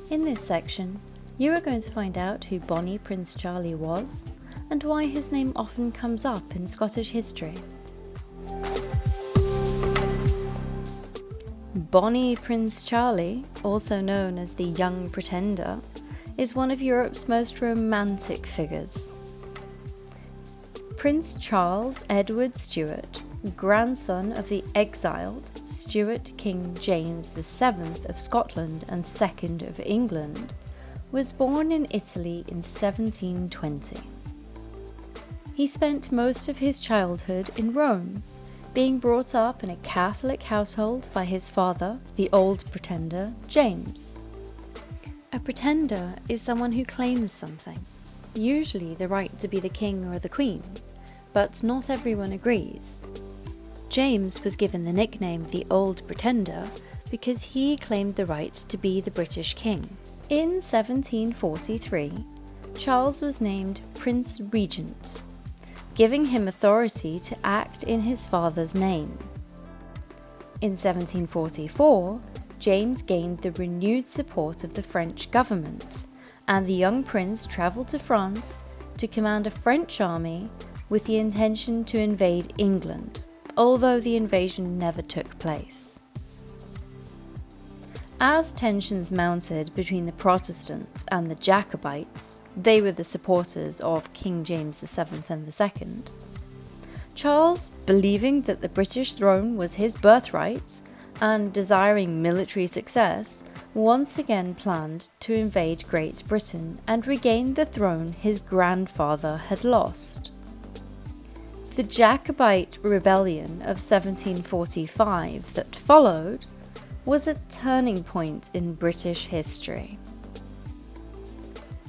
In this section, you are going to find out who Bonnie Prince Charlie was and why his name often comes up in Scottish history. Bonnie Prince Charlie, also known as the Young Pretender, is one of Europe's most romantic figures. Prince Charles Edward Stuart, grandson of the exiled Stuart King James VII of Scotland and II of England, was born in Italy in 1720. He spent most of his childhood in Rome, being brought up in a Catholic household by his father, the Old Pretender, James. A pretender is someone who claims something, usually the right to be the king or the queen, but not everyone agrees. James was given the nickname the Old Pretender because he claimed the right to be the British king. In 1743, Charles was named Prince Regent, giving him authority to act in his father's name. In 1744, James gained the renewed support of the French government, and the young prince travelled to France to command a French army with the intention to invade England, although the invasion never took place. As tensions mounted between the Protestants and the Jacobites, they were the supporters of King James VII and II, Charles, believing that the British throne was his birthright and desiring military success, once again planned to invade Great Britain and regain the throne his grandfather had lost. The Jacobite rebellion of 1745 that followed was a turning point in British history.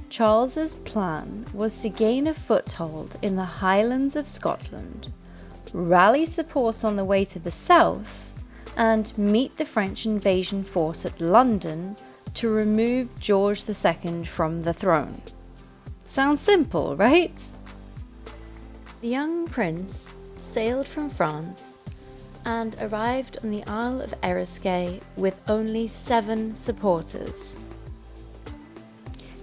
Charles's plan was to gain a foothold in the Highlands of Scotland, rally support on the way to the south, and meet the French invasion force at London to remove George II from the throne. Sounds simple, right? The young prince sailed from France and arrived on the Isle of Eriskay with only 7 supporters.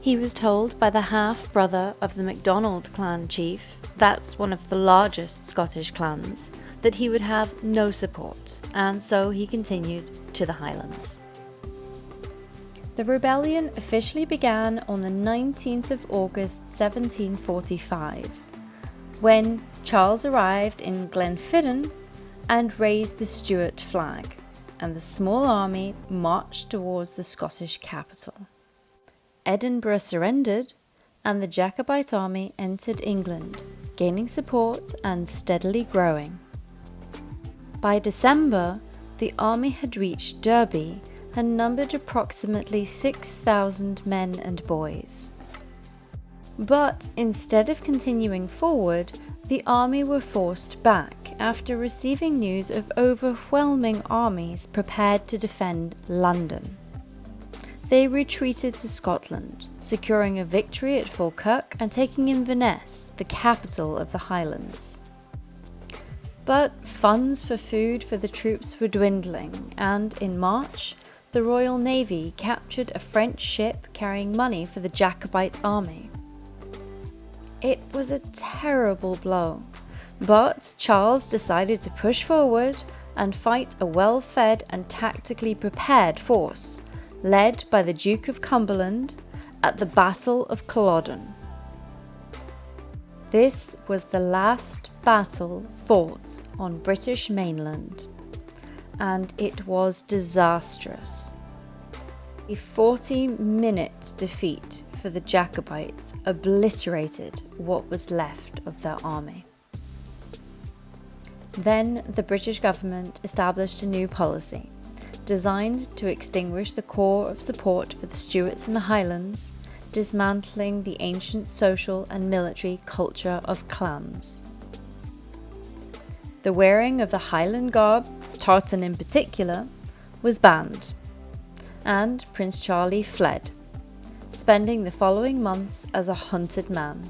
He was told by the half-brother of the MacDonald clan chief, that's one of the largest Scottish clans, that he would have no support, and so he continued to the Highlands. The rebellion officially began on the 19th of August 1745, when Charles arrived in Glenfinnan and raised the Stuart flag, and the small army marched towards the Scottish capital. Edinburgh surrendered, and the Jacobite army entered England, gaining support and steadily growing. By December, the army had reached Derby and numbered approximately 6,000 men and boys. But instead of continuing forward, the army were forced back after receiving news of overwhelming armies prepared to defend London. They retreated to Scotland, securing a victory at Falkirk and taking Inverness, the capital of the Highlands. But funds for food for the troops were dwindling, and in March, the Royal Navy captured a French ship carrying money for the Jacobite army. It was a terrible blow, but Charles decided to push forward and fight a well-fed and tactically prepared force, led by the Duke of Cumberland at the Battle of Culloden. This was the last battle fought on British mainland, and it was disastrous. A 40-minute defeat for the Jacobites obliterated what was left of their army. Then the British government established a new policy, designed to extinguish the core of support for the Stuarts in the Highlands, dismantling the ancient social and military culture of clans. The wearing of the Highland garb, tartan in particular, was banned, and Prince Charlie fled, spending the following months as a hunted man.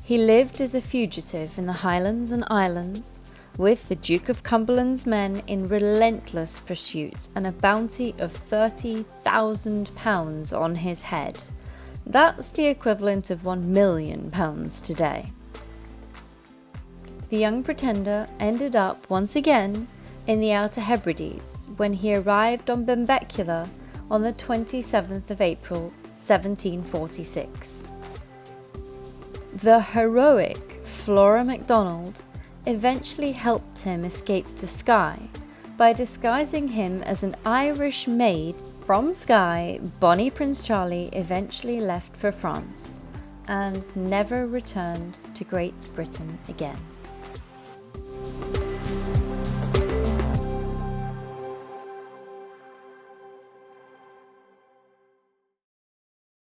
He lived as a fugitive in the Highlands and Islands with the Duke of Cumberland's men in relentless pursuit and a bounty of £30,000 on his head. That's the equivalent of £1 million today. The young pretender ended up once again in the Outer Hebrides when he arrived on Benbecula on the 27th of April 1746. The heroic Flora MacDonald eventually helped him escape to Skye by disguising him as an Irish maid. From Skye, Bonnie Prince Charlie eventually left for France and never returned to Great Britain again.